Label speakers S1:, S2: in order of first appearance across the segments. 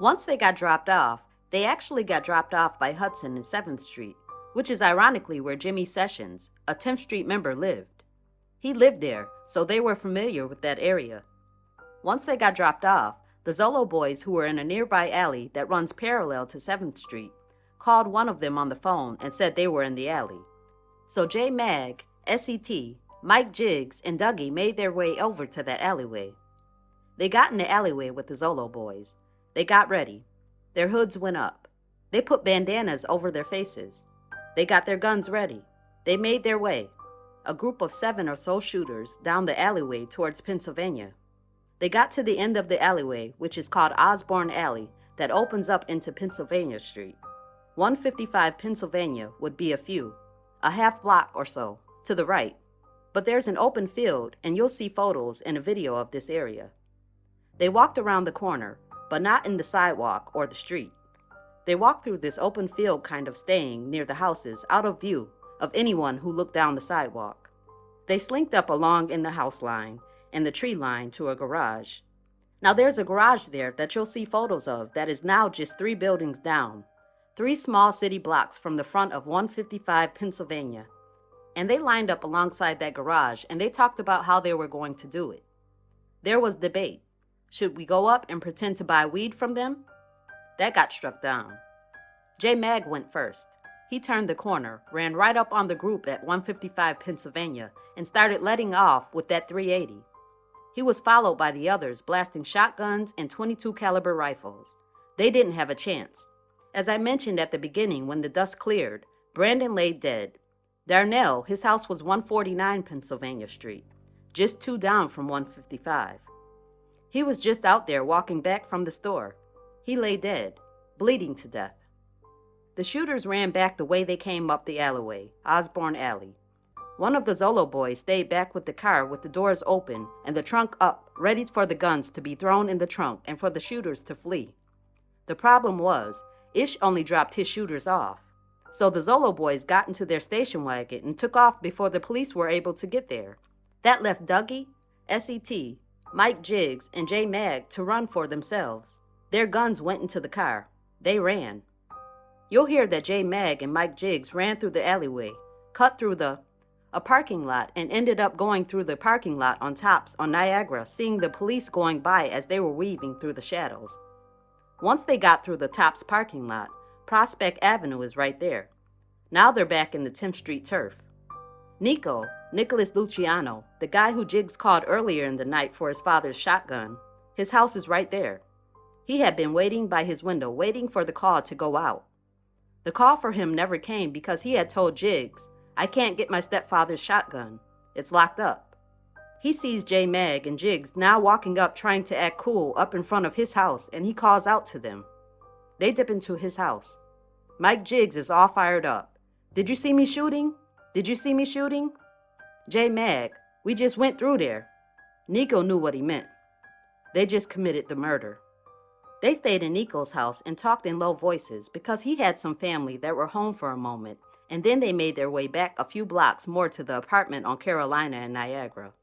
S1: Once they got dropped off, they actually got dropped off by Hudson and 7th Street, which is ironically where Jimmy Sessions, a 10th Street member, lived. He lived there, so they were familiar with that area. Once they got dropped off, the Zolo boys, who were in a nearby alley that runs parallel to 7th Street, called one of them on the phone and said they were in the alley. So J Mag, SET, Mike Jiggs, and Dougie made their way over to that alleyway. They got in the alleyway with the Zolo boys. They got ready. Their hoods went up. They put bandanas over their faces. They got their guns ready. They made their way, a group of 7 or so shooters, down the alleyway towards Pennsylvania. They got to the end of the alleyway, which is called Osborne Alley, that opens up into Pennsylvania Street. 155 Pennsylvania would be a half block or so, to the right. But there's an open field, and you'll see photos and a video of this area. They walked around the corner, but not in the sidewalk or the street. They walked through this open field, kind of staying near the houses, out of view of anyone who looked down the sidewalk. They slinked up along in the house line and the tree line to a garage. Now there's a garage there that you'll see photos of that is now just 3 buildings down, 3 small city blocks from the front of 155 Pennsylvania. And they lined up alongside that garage and they talked about how they were going to do it. There was debate. Should we go up and pretend to buy weed from them? That got struck down. J Mag went first. He turned the corner, ran right up on the group at 155 Pennsylvania, and started letting off with that 380. He was followed by the others blasting shotguns and .22 caliber rifles. They didn't have a chance. As I mentioned at the beginning, when the dust cleared, Brandon lay dead. Darnell, his house was 149 Pennsylvania Street, just 2 down from 155. He was just out there walking back from the store. He lay dead, bleeding to death. The shooters ran back the way they came up the alleyway, Osborne Alley. One of the Zolo boys stayed back with the car with the doors open and the trunk up, ready for the guns to be thrown in the trunk and for the shooters to flee. The problem was, Ish only dropped his shooters off. So the Zolo boys got into their station wagon and took off before the police were able to get there. That left Dougie, SET, Mike Jiggs, and J Mag to run for themselves. Their guns went into the car. They ran. You'll hear that J Mag and Mike Jiggs ran through the alleyway, cut through a parking lot, and ended up going through the parking lot on Tops on Niagara, seeing the police going by as they were weaving through the shadows. Once they got through the Tops parking lot, Prospect Avenue is right there. Now they're back in the 10th Street turf. Nicholas Luciano, the guy who Jiggs called earlier in the night for his father's shotgun, his house is right there. He had been waiting by his window, waiting for the call to go out. The call for him never came because he had told Jiggs, "I can't get my stepfather's shotgun. It's locked up." He sees J Mag and Jiggs now walking up trying to act cool up in front of his house, and he calls out to them. They dip into his house. Mike Jiggs is all fired up. "Did you see me shooting? Did you see me shooting?" J Mag, "We just went through there." Nico knew what he meant. They just committed the murder. They stayed in Nico's house and talked in low voices because he had some family that were home for a moment, and then they made their way back a few blocks more to the apartment on Carolina and Niagara.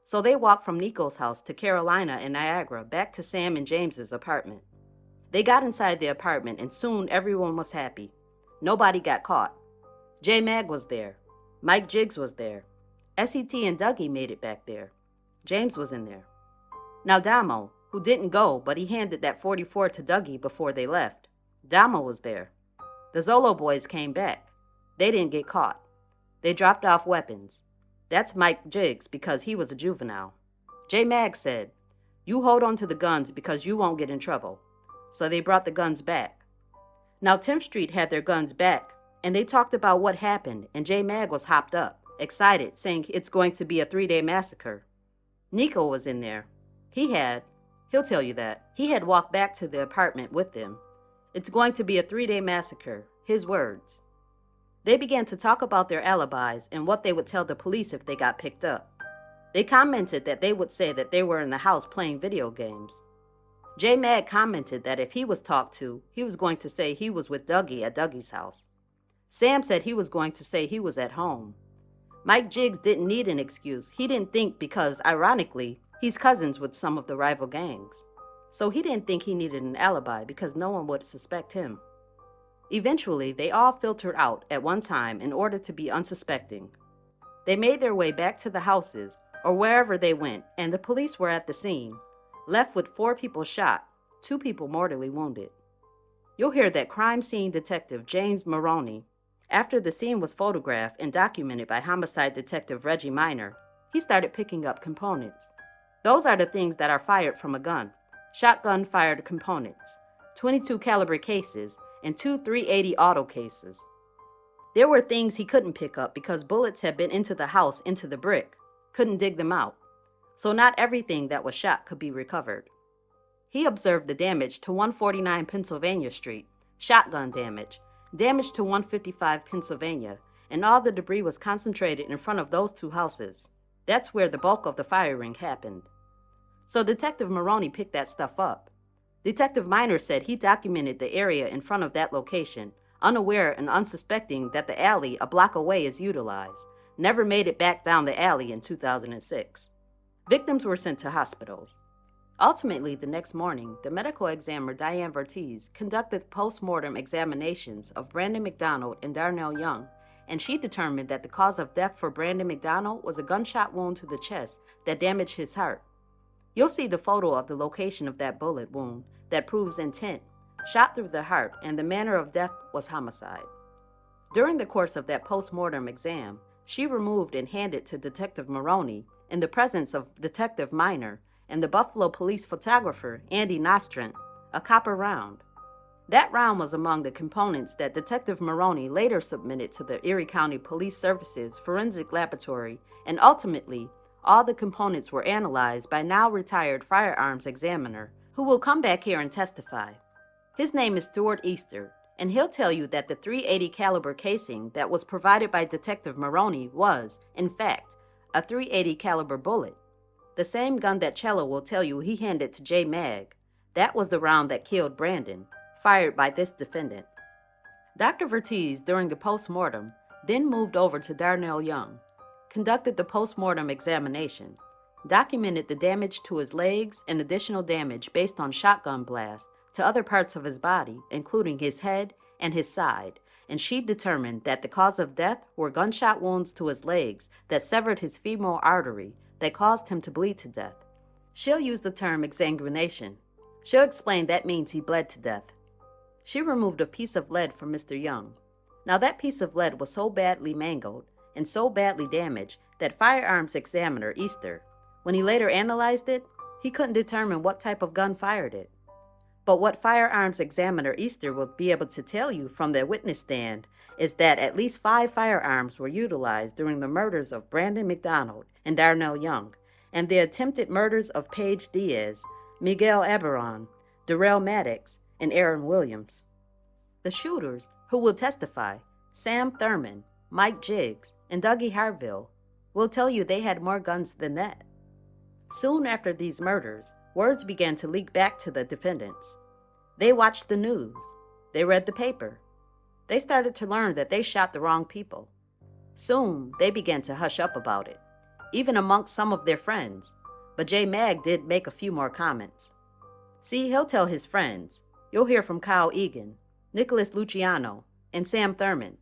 S1: So they walked from Nico's house to Carolina and Niagara back to Sam and James's apartment. They got inside the apartment and soon everyone was happy. Nobody got caught. J Mag was there. Mike Jiggs was there. SET and Dougie made it back there. James was in there. Now Damo, who didn't go, but he handed that .44 to Dougie before they left. Damo was there. The Zolo boys came back. They didn't get caught. They dropped off weapons. That's Mike Jiggs because he was a juvenile. J Mag said, "You hold on to the guns because you won't get in trouble." So they brought the guns back. Now 10th Street had their guns back, and they talked about what happened, and J Mag was hopped up, excited, saying it's going to be a 3-day massacre. Nico was in there. He'll tell you that. He had walked back to the apartment with them. It's going to be a 3-day massacre, his words. They began to talk about their alibis and what they would tell the police if they got picked up. They commented that they would say that they were in the house playing video games. J Mag commented that if he was talked to, he was going to say he was with Dougie at Dougie's house. Sam said he was going to say he was at home. Mike Jiggs didn't need an excuse. He didn't think because, ironically, he's cousins with some of the rival gangs. so he didn't think he needed an alibi because no one would suspect him. Eventually, they all filtered out at one time in order to be unsuspecting. They made their way back to the houses, or wherever they went, and the police were at the scene, left with 4 people shot, 2 people mortally wounded. You'll hear that crime scene detective James Maroney, after the scene was photographed and documented by homicide detective Reggie Miner, he started picking up components. Those are the things that are fired from a gun: shotgun-fired components, .22 caliber cases, and 2 .380 auto cases. There were things he couldn't pick up because bullets had been into the house, into the brick, couldn't dig them out, so not everything that was shot could be recovered. He observed the damage to 149 Pennsylvania Street, shotgun damage, damage to 155 Pennsylvania, and all the debris was concentrated in front of those 2 houses. That's where the bulk of the firing happened. So Detective Maroney picked that stuff up. Detective Miner said he documented the area in front of that location, unaware and unsuspecting that the alley a block away is utilized, never made it back down the alley in 2006. Victims were sent to hospitals. Ultimately, the next morning, the medical examiner Diane Vertiz conducted post-mortem examinations of Brandon McDonald and Darnell Young, and she determined that the cause of death for Brandon McDonald was a gunshot wound to the chest that damaged his heart. You'll see the photo of the location of that bullet wound that proves intent, shot through the heart, and the manner of death was homicide. During the course of that post-mortem exam, she removed and handed to Detective Maroney, in the presence of Detective Miner and the Buffalo police photographer Andy Nostrand, a copper round. That round was among the components that Detective Maroney later submitted to the Erie County Police Services Forensic Laboratory, and ultimately, all the components were analyzed by now retired firearms examiner, who will come back here and testify. His name is Stuart Easter, and he'll tell you that the .380 caliber casing that was provided by Detective Maroney was, in fact, a .380 caliber bullet. The same gun that Cello will tell you he handed to J. Mag. That was the round that killed Brandon, fired by this defendant. Dr. Vertiz, during the post-mortem, then moved over to Darnell Young, conducted the post-mortem examination, documented the damage to his legs and additional damage based on shotgun blast to other parts of his body, including his head and his side, and she determined that the cause of death were gunshot wounds to his legs that severed his femoral artery that caused him to bleed to death. She'll use the term exsanguination. She'll explain that means he bled to death. She removed a piece of lead from Mr. Young. Now that piece of lead was so badly mangled and so badly damaged that firearms examiner Easter, when he later analyzed it, he couldn't determine what type of gun fired it. But what firearms examiner Easter will be able to tell you from the witness stand is that at least 5 firearms were utilized during the murders of Brandon McDonald and Darnell Young, and the attempted murders of Paige Diaz, Miguel Aberon, Darrell Maddox, and Aaron Williams. The shooters, who will testify, Sam Thurman, Mike Jiggs, and Dougie Harville, will tell you they had more guns than that. Soon after these murders, words began to leak back to the defendants. They watched the news. They read the paper. They started to learn that they shot the wrong people. Soon, they began to hush up about it, even amongst some of their friends, but J. Mag did make a few more comments. See, he'll tell his friends. You'll hear from Kyle Egan, Nicholas Luciano, and Sam Thurman.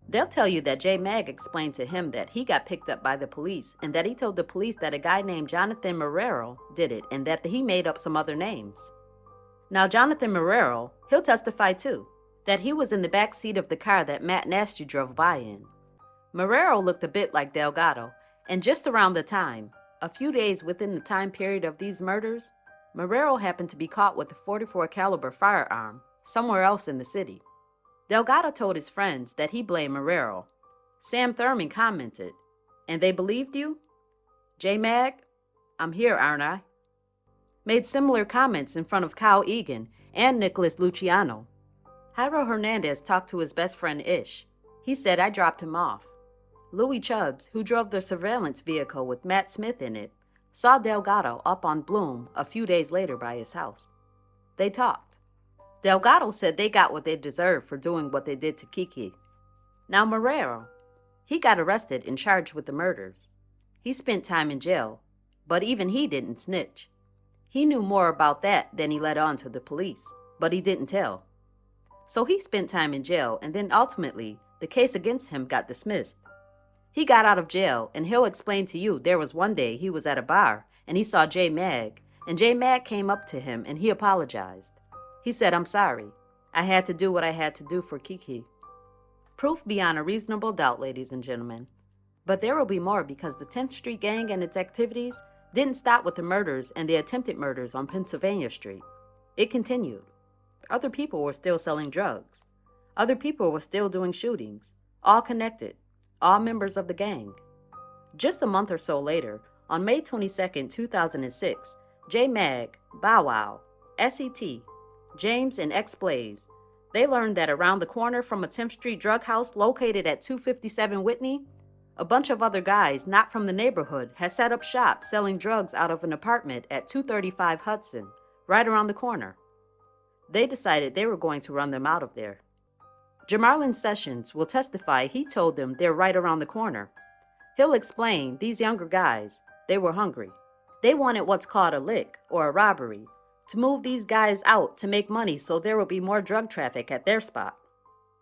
S1: They'll tell you that J. Mag explained to him that he got picked up by the police and that he told the police that a guy named Jonathan Marrero did it and that he made up some other names. Now, Jonathan Marrero, he'll testify too, that he was in the back seat of the car that Matt Nasty drove by in. Marrero looked a bit like Delgado, and just around the time, a few days within the time period of these murders, Marrero happened to be caught with a .44 caliber firearm somewhere else in the city. Delgado told his friends that he blamed Marrero. Sam Thurman commented, "And they believed you? J. Mag, I'm here, aren't I?" Made similar comments in front of Kyle Egan and Nicholas Luciano. Jairo Hernandez talked to his best friend Ish. He said, "I dropped him off." Louis Chubbs, who drove the surveillance vehicle with Matt Smith in it, saw Delgado up on Bloom a few days later by his house. They talked. Delgado said they got what they deserved for doing what they did to Kiki. Now Marrero, he got arrested and charged with the murders. He spent time in jail, but even he didn't snitch. He knew more about that than he let on to the police, but he didn't tell. So he spent time in jail, and then ultimately, the case against him got dismissed. He got out of jail, and he'll explain to you there was one day he was at a bar, and he saw J. Mag, and J. Mag came up to him, and he apologized. He said, "I'm sorry. I had to do what I had to do for Kiki." Proof beyond a reasonable doubt, ladies and gentlemen. But there will be more, because the 10th Street Gang and its activities didn't stop with the murders and the attempted murders on Pennsylvania Street. It continued. Other people were still selling drugs. Other people were still doing shootings, all connected, all members of the gang. Just a month or so later, on May 22, 2006, J. Mag, Bow Wow, SET, James, and X Blaze, they learned that around the corner from a 10th Street drug house located at 257 Whitney, a bunch of other guys not from the neighborhood had set up shop selling drugs out of an apartment at 235 Hudson, right around the corner. They decided they were going to run them out of there. Jamarlin Sessions will testify he told them they're right around the corner. He'll explain these younger guys, they were hungry. They wanted what's called a lick, or a robbery, to move these guys out to make money so there will be more drug traffic at their spot.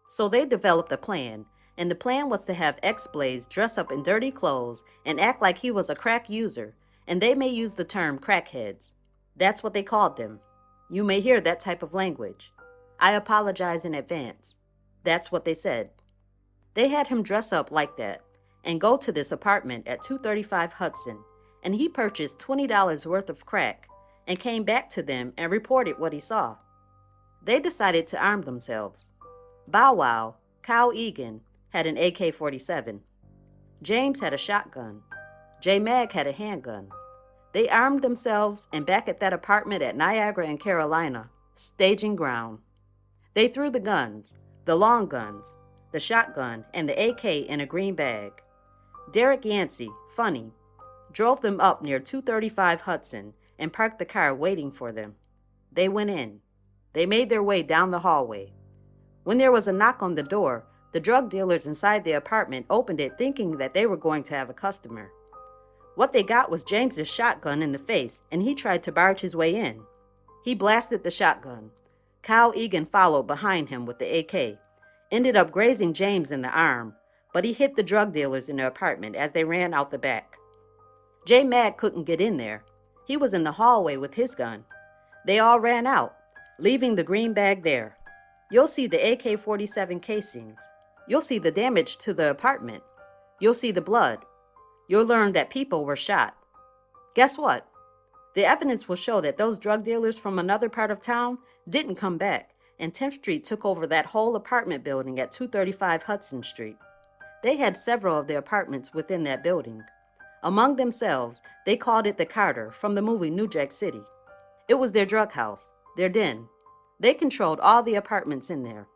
S1: So they developed a plan, and the plan was to have X Blaze dress up in dirty clothes and act like he was a crack user, and they may use the term crackheads. That's what they called them. You may hear that type of language. I apologize in advance. That's what they said. They had him dress up like that and go to this apartment at 235 Hudson, and he purchased $20 worth of crack and came back to them and reported what he saw. They decided to arm themselves. Bow Wow, Kyle Egan, had an AK-47. James had a shotgun. J. Mag had a handgun. They armed themselves, and back at that apartment at Niagara and Carolina, staging ground. They threw the guns, the long guns, the shotgun, and the AK in a green bag. Derek Yancey, funny, drove them up near 235 Hudson and parked the car waiting for them. They went in. They made their way down the hallway. When there was a knock on the door, the drug dealers inside the apartment opened it thinking that they were going to have a customer. What they got was James's shotgun in the face, and he tried to barge his way in. He blasted the shotgun. Kyle Egan followed behind him with the AK, ended up grazing James in the arm, but he hit the drug dealers in the apartment as they ran out the back. J. Mag couldn't get in there. He was in the hallway with his gun. They all ran out, leaving the green bag there. You'll see the AK-47 casings. You'll see the damage to the apartment. You'll see the blood. You'll learn that people were shot. Guess what? The evidence will show that those drug dealers from another part of town didn't come back, and 10th Street took over that whole apartment building at 235 Hudson Street. They had several of the apartments within that building. Among themselves, they called it the Carter from the movie New Jack City. It was their drug house, their den. They controlled all the apartments in there.